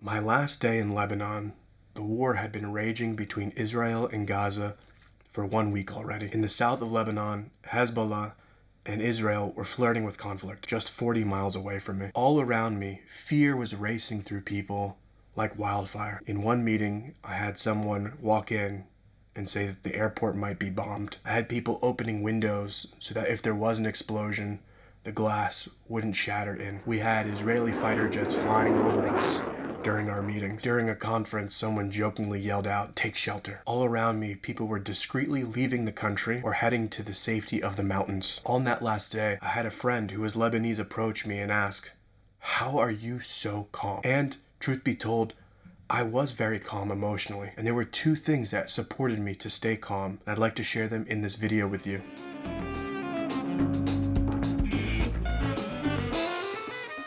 My last day in Lebanon, the war had been raging between Israel and Gaza for 1 week already. In the south of Lebanon, Hezbollah and Israel were flirting with conflict, just 40 miles away from me. All around me, fear was racing through people like wildfire. In one meeting, I had someone walk in and say that the airport might be bombed. I had people opening windows so that if there was an explosion, the glass wouldn't shatter in. We had Israeli fighter jets flying over us during our meetings. During a conference, someone jokingly yelled out, "Take shelter." All around me, people were discreetly leaving the country or heading to the safety of the mountains. On that last day, I had a friend who was Lebanese approach me and ask, "How are you so calm?" And truth be told, I was very calm emotionally, and there were two things that supported me to stay calm, and I'd like to share them in this video with you.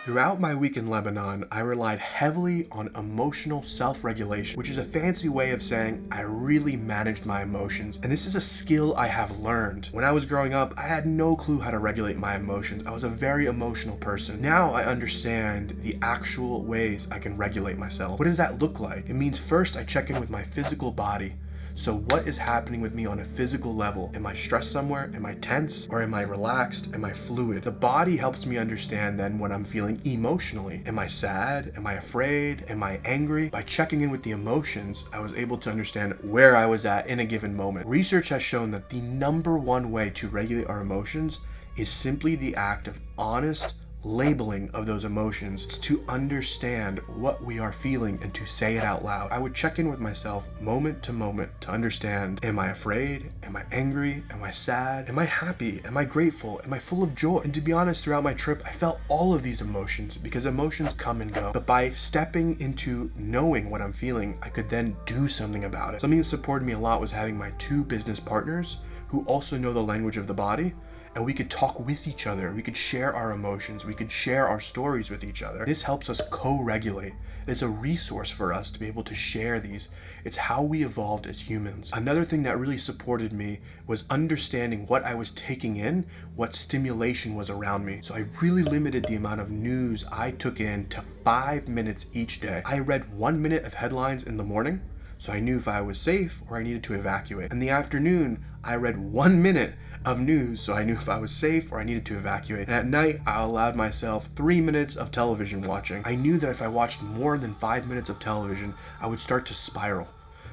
Throughout my week in Lebanon, I relied heavily on emotional self-regulation, which is a fancy way of saying I really managed my emotions. And this is a skill I have learned. When I was growing up, I had no clue how to regulate my emotions. I was a very emotional person. Now I understand the actual ways I can regulate myself. What does that look like? It means first I check in with my physical body. So what is happening with me on a physical level? Am I stressed somewhere? Am I tense? Or am I relaxed? Am I fluid? The body helps me understand then what I'm feeling emotionally. Am I sad? Am I afraid? Am I angry? By checking in with the emotions, I was able to understand where I was at in a given moment. Research has shown that the number one way to regulate our emotions is simply the act of honest labeling of those emotions, to understand what we are feeling and to say it out loud. I would check in with myself moment to moment to understand, am I afraid? Am I angry? Am I sad? Am I happy? Am I grateful? Am I full of joy? And to be honest, throughout my trip, I felt all of these emotions because emotions come and go. But by stepping into knowing what I'm feeling, I could then do something about it. Something that supported me a lot was having my two business partners who also know the language of the body, and we could talk with each other. We could share our emotions. We could share our stories with each other. This helps us co-regulate. It's a resource for us to be able to share these. It's how we evolved as humans. Another thing that really supported me was understanding what I was taking in, what stimulation was around me. So I really limited the amount of news I took in to 5 minutes each day. I read 1 minute of headlines in the morning, so I knew if I was safe or I needed to evacuate. In the afternoon, I read 1 minute of news, so I knew if I was safe or I needed to evacuate. And at night, I allowed myself 3 minutes of television watching. I knew that if I watched more than 5 minutes of television, I would start to spiral.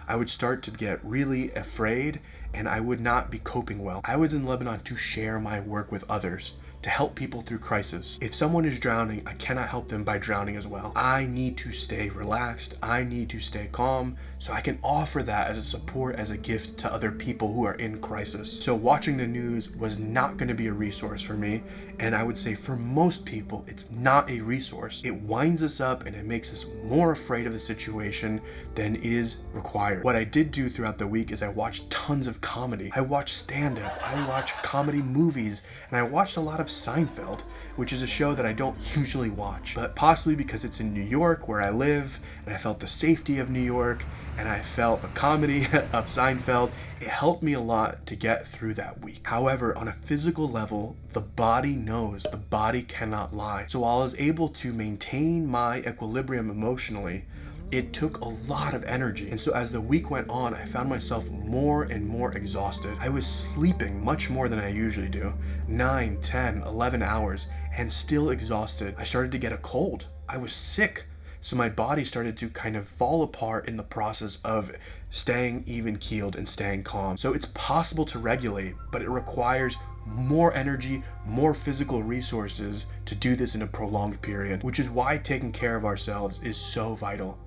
I would start to get really afraid, and I would not be coping well. I was in Lebanon to share my work with others, to help people through crisis. If someone is drowning, I cannot help them by drowning as well. I need to stay relaxed. I need to stay calm so I can offer that as a support, as a gift to other people who are in crisis. So watching the news was not going to be a resource for me, and I would say for most people, it's not a resource. It winds us up and it makes us more afraid of the situation than is required. What I did do throughout the week is I watched tons of comedy. I watched stand-up, I watched comedy movies, and I watched a lot of Seinfeld, which is a show that I don't usually watch, but possibly because it's in New York where I live, and I felt the safety of New York, and I felt the comedy of Seinfeld. It helped me a lot to get through that week. However, on a physical level, the body knows, the body cannot lie. So while I was able to maintain my equilibrium emotionally, it took a lot of energy. And so as the week went on, I found myself more and more exhausted. I was sleeping much more than I usually do, 9, 10, 11 hours, and still exhausted. I started to get a cold. I was sick. So my body started to kind of fall apart in the process of staying even keeled and staying calm. So it's possible to regulate, but it requires more energy, more physical resources to do this in a prolonged period, which is why taking care of ourselves is so vital.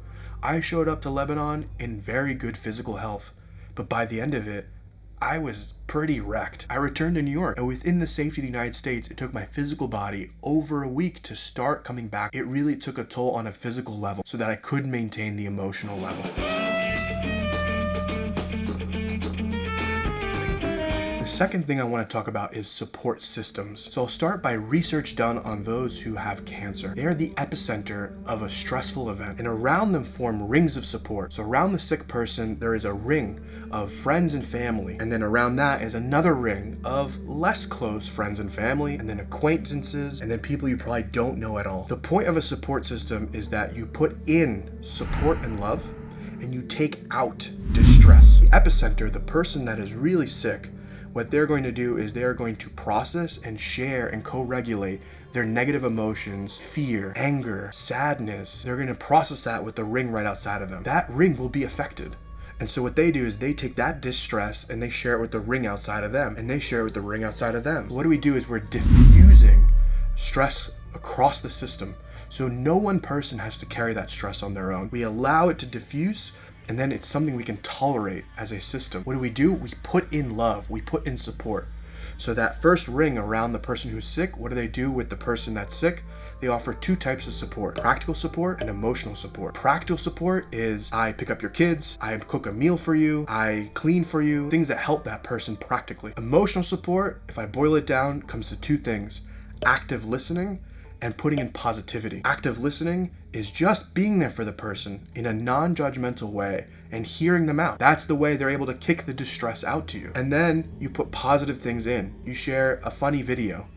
I showed up to Lebanon in very good physical health, but by the end of it, I was pretty wrecked. I returned to New York, and within the safety of the United States, it took my physical body over a week to start coming back. It really took a toll on a physical level so that I could maintain the emotional level. The The second thing I want to talk about is support systems. So I'll start by research done on those who have cancer. They are the epicenter of a stressful event, and around them form rings of support. So around the sick person, there is a ring of friends and family, and then around that is another ring of less close friends and family, and then acquaintances, and then people you probably don't know at all. The point of a support system is that you put in support and love, and you take out distress. The epicenter, the person that is really sick, what they're going to do is they're going to process and share and co-regulate their negative emotions, fear, anger, sadness. They're going to process that with the ring right outside of them. That ring will be affected. And so what they do is they take that distress and they share it with the ring outside of them, and they share it with the ring outside of them. What do we do is we're diffusing stress across the system. So no one person has to carry that stress on their own. We allow it to diffuse, and then it's something we can tolerate as a system. What do? We put in love, we put in support. So that first ring around the person who's sick, what do they do with the person that's sick? They offer two types of support: practical support and emotional support. Practical support is I pick up your kids, I cook a meal for you, I clean for you, things that help that person practically. Emotional support, if I boil it down, comes to two things: active listening and putting in positivity. Active listening is just being there for the person in a non-judgmental way and hearing them out. That's the way they're able to kick the distress out to you. And then you put positive things in. You share a funny video,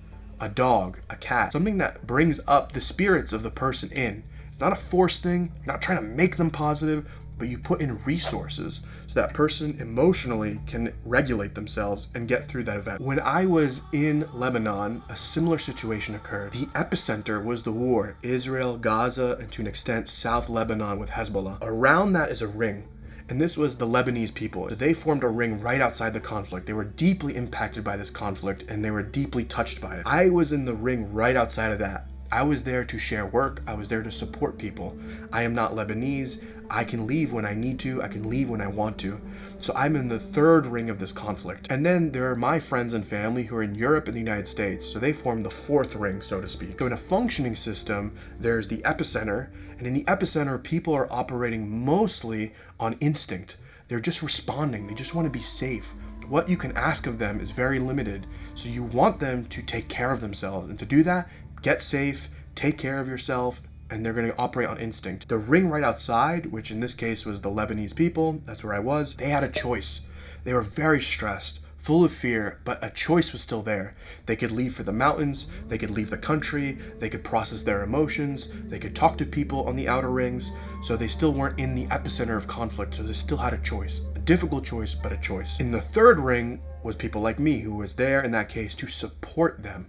a dog, a cat, something that brings up the spirits of the person in. It's not a forced thing. You're not trying to make them positive, but you put in resources so that person emotionally can regulate themselves and get through that event. When I was in Lebanon, a similar situation occurred. The epicenter was the war, Israel, Gaza, and to an extent, South Lebanon with Hezbollah. Around that is a ring, and this was the Lebanese people. They formed a ring right outside the conflict. They were deeply impacted by this conflict, and they were deeply touched by it. I was in the ring right outside of that. I was there to share work. I was there to support people. I am not Lebanese. I can leave when I need to. I can leave when I want to. So I'm in the third ring of this conflict. And then there are my friends and family who are in Europe and the United States. So they form the fourth ring, so to speak. So in a functioning system, there's the epicenter. And in the epicenter, people are operating mostly on instinct. They're just responding. They just want to be safe. What you can ask of them is very limited. So you want them to take care of themselves. And to do that, get safe, take care of yourself, and they're going to operate on instinct. The ring right outside, which in this case was the Lebanese people, that's where I was, they had a choice. They were very stressed, full of fear, but a choice was still there. They could leave for the mountains, they could leave the country, they could process their emotions, they could talk to people on the outer rings, so they still weren't in the epicenter of conflict, so they still had a choice. A difficult choice, but a choice. In the third ring was people like me, who was there in that case to support them.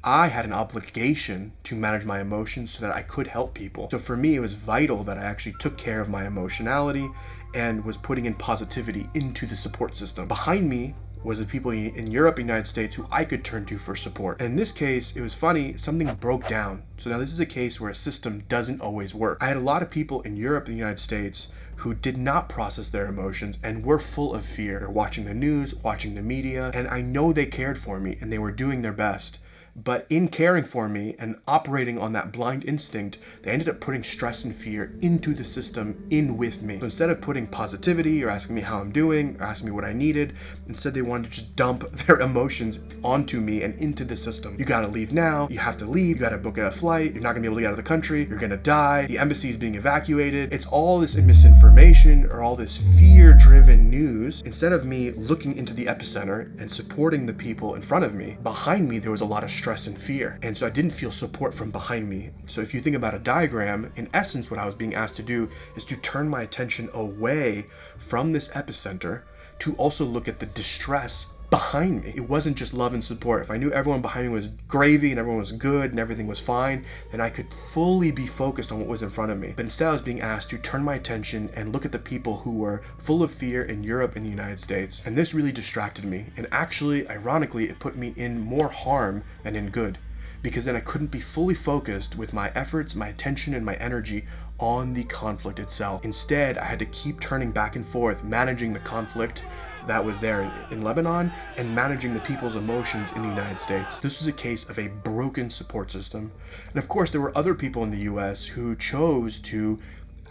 I had an obligation to manage my emotions so that I could help people. So for me, it was vital that I actually took care of my emotionality and was putting in positivity into the support system. Behind me was the people in Europe and United States who I could turn to for support. And in this case, it was funny, something broke down. So now this is a case where a system doesn't always work. I had a lot of people in Europe and the United States who did not process their emotions and were full of fear. They're watching the news, watching the media, and I know they cared for me and they were doing their best. But in caring for me and operating on that blind instinct, they ended up putting stress and fear into the system, in with me. So instead of putting positivity or asking me how I'm doing or asking me what I needed, instead they wanted to just dump their emotions onto me and into the system. You gotta leave now, you have to leave, you gotta book a flight, you're not gonna be able to get out of the country, you're gonna die, the embassy is being evacuated. It's all this misinformation or all this fear-driven news. Instead of me looking into the epicenter and supporting the people in front of me, behind me there was a lot of stress and fear, and so I didn't feel support from behind me. So if you think about a diagram, in essence what I was being asked to do is to turn my attention away from this epicenter to also look at the distress behind me. It wasn't just love and support. If I knew everyone behind me was gravy and everyone was good and everything was fine, then I could fully be focused on what was in front of me. But instead I was being asked to turn my attention and look at the people who were full of fear in Europe and the United States. And this really distracted me. And actually, ironically, it put me in more harm than in good, because then I couldn't be fully focused with my efforts, my attention, and my energy on the conflict itself. Instead, I had to keep turning back and forth, managing the conflict that was there in Lebanon and managing the people's emotions in the United States. This was a case of a broken support system. And of course, there were other people in the US who chose to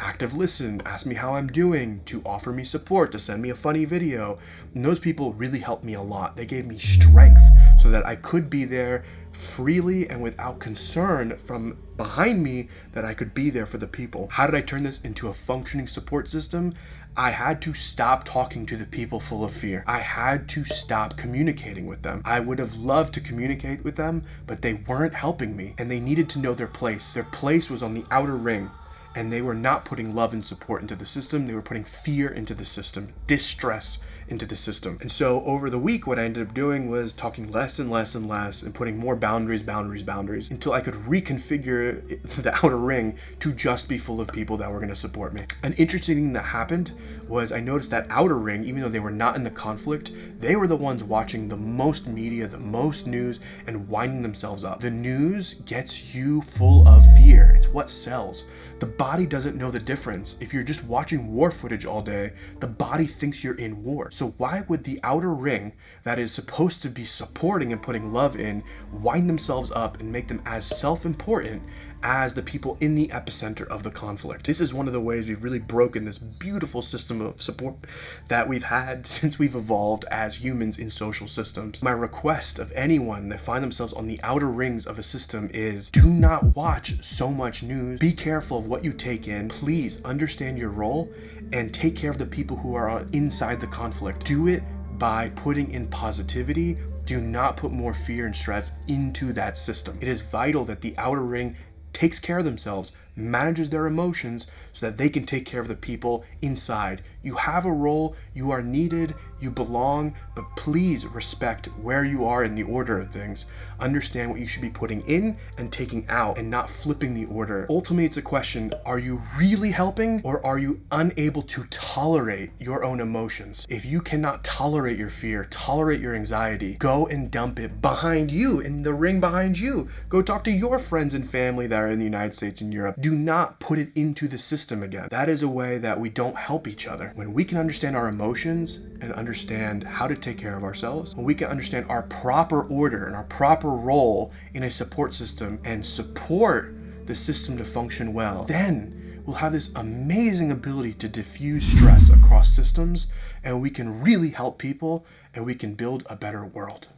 active listen, ask me how I'm doing, to offer me support, to send me a funny video. And those people really helped me a lot. They gave me strength so that I could be there freely and without concern from behind me, that I could be there for the people. How did I turn this into a functioning support system? I had to stop talking to the people full of fear. I had to stop communicating with them. I would have loved to communicate with them, but they weren't helping me, and they needed to know their place. Their place was on the outer ring, and they were not putting love and support into the system. They were putting fear into the system, distress into the system. And so over the week, what I ended up doing was talking less and less and less and putting more boundaries until I could reconfigure the outer ring to just be full of people that were going to support me. An interesting thing that happened was I noticed that outer ring, even though they were not in the conflict, they were the ones watching the most media, the most news, and winding themselves up. The news gets you full of fear. It's what sells. The body doesn't know the difference. If you're just watching war footage all day, the body thinks you're in war. So why would the outer ring that is supposed to be supporting and putting love in wind themselves up and make them as self-important as the people in the epicenter of the conflict? This is one of the ways we've really broken this beautiful system of support that we've had since we've evolved as humans in social systems. My request of anyone that find themselves on the outer rings of a system is, do not watch so much news. Be careful of what you take in. Please understand your role and take care of the people who are inside the conflict. Do it by putting in positivity. Do not put more fear and stress into that system. It is vital that the outer ring takes care of themselves, manages their emotions so that they can take care of the people inside. You have a role, you are needed, you belong, but please respect where you are in the order of things. Understand what you should be putting in and taking out and not flipping the order. Ultimately, it's a question, are you really helping or are you unable to tolerate your own emotions? If you cannot tolerate your fear, tolerate your anxiety, go and dump it behind you, in the ring behind you. Go talk to your friends and family that are in the United States and Europe. Do not put it into the system again. That is a way that we don't help each other. When we can understand our emotions and understand how to take care of ourselves, when we can understand our proper order and our proper role in a support system and support the system to function well, then we'll have this amazing ability to diffuse stress across systems, and we can really help people, and we can build a better world.